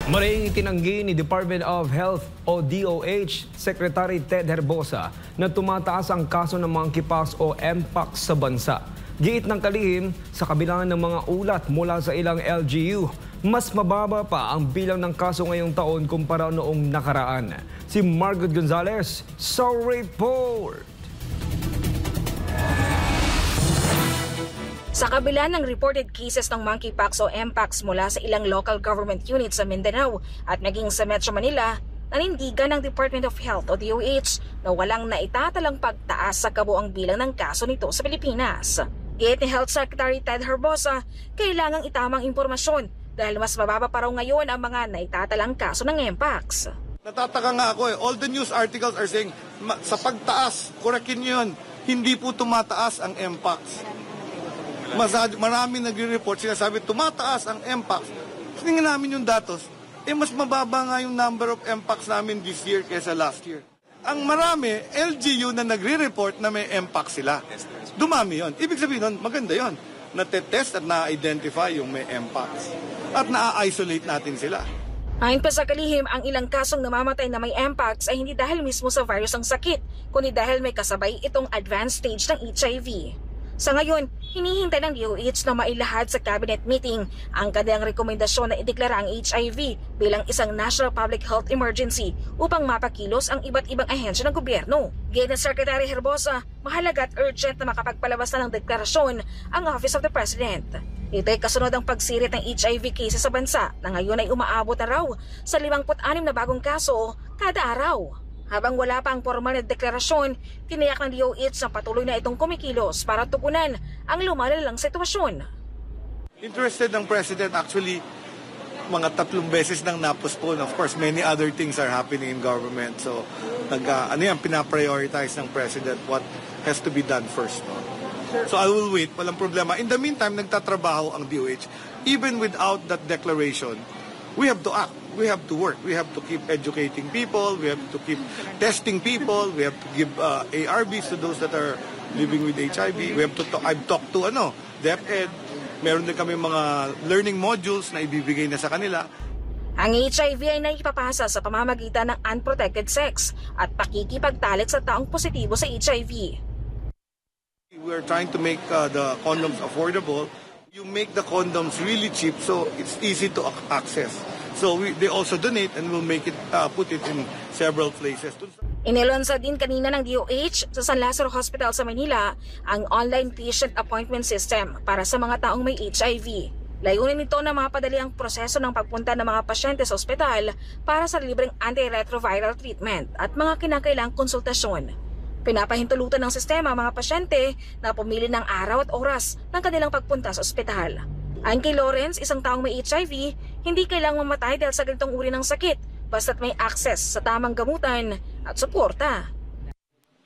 Maring itinanggi ni Department of Health o DOH Secretary Ted Herbosa na tumataas ang kaso ng monkeypox o mpox sa bansa. Giit ng kalihim, sa kabila ng mga ulat mula sa ilang LGU, mas mababa pa ang bilang ng kaso ngayong taon kumpara noong nakaraan. Si Margaret Gonzalez sa report. Sa kabila ng reported cases ng monkeypox o mpox mula sa ilang local government units sa Mindanao at maging sa Metro Manila, nanindigan ng Department of Health o DOH na walang naitatalang pagtaas sa kabuang bilang ng kaso nito sa Pilipinas. Giit ni Health Secretary Ted Herbosa, kailangang itamang impormasyon dahil mas mababa pa raw ngayon ang mga naitatalang kaso ng mpox. Natataka nga ako all the news articles are saying sa pagtaas, korekin yun, hindi po tumataas ang mpox. Marami nagre-report, sinasabi tumataas ang mpox. Tingnan namin yung datos, mas mababa nga yung number of mpox namin this year kaysa last year. Ang marami, LGU na nagre-report na may mpox sila. Dumami yon. Ibig sabihin nun, maganda yon. Natetest at na-identify yung may mpox. At na-isolate natin sila. Ayon pa sa kalihim, ang ilang kasong namamatay na may mpox ay hindi dahil mismo sa virus ang sakit, kundi dahil may kasabay itong advanced stage ng HIV. Sa ngayon, hinihintay ng DOH na mailahad sa cabinet meeting ang kanilang rekomendasyon na ideklara ang HIV bilang isang national public health emergency upang mapakilos ang iba't ibang ahensya ng gobyerno. Giit ni Secretary Herbosa, mahalaga at urgent na makapagpalabas na ng deklarasyon ang Office of the President. Ito ay kasunod ang pagsirit ng HIV cases sa bansa na ngayon ay umaabot na raw sa 56 na bagong kaso kada araw. Habang wala pa ang formal na deklarasyon, tiniyak ng DOH na patuloy na itong kumikilos para tugunan ang lumalalang sitwasyon. Interested ng President actually mga 3 beses nang na-postpone. Of course, many other things are happening in government. So, pinaprioritize ng President what has to be done first. No? So, I will wait. Walang problema. In the meantime, nagtatrabaho ang DOH. Even without that declaration, we have to act. We have to work. We have to keep educating people. We have to keep testing people. We have to give ARVs to those that are living with HIV. We have to I've talked to DepEd. Meron din kami mga learning modules na ibibigay na sa kanila. Ang HIV ay naipapasa sa pamamagitan ng unprotected sex at pakikipagtalik sa taong positibo sa HIV. We are trying to make the condoms affordable. You make the condoms really cheap so it's easy to access. So they also donate and will make it put it in several places. Inilunsad din kanina ng DOH sa San Lazaro Hospital sa Manila ang online patient appointment system para sa mga taong may HIV. Layunin nito na mapadali ang proseso ng pagpunta ng mga pasyente sa ospital para sa libreng antiretroviral treatment at mga kinakailangang konsultasyon. Pinapahintulutan ng sistema ang mga pasyente na pumili ng araw at oras ng kanilang pagpunta sa ospital. Ayon kay Lawrence, isang taong may HIV, hindi kailangang mamatay dahil sa ganitong uri ng sakit basta't may access sa tamang gamutan at suporta.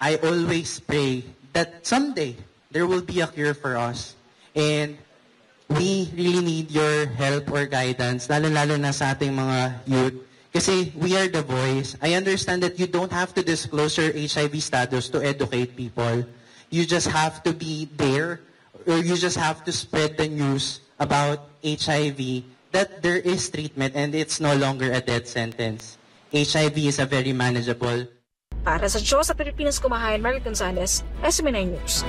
I always pray that someday there will be a cure for us and we really need your help or guidance, lalo-lalo na sa ating mga youth. Kasi we are the voice. I understand that you don't have to disclose your HIV status to educate people. You just have to be there or you just have to spread the news about HIV, that there is treatment and it's no longer a death sentence. HIV is a very manageable. Para sa Diyos at Pilipinas Kumahayan, Margaret Gonzalez, SMNI News.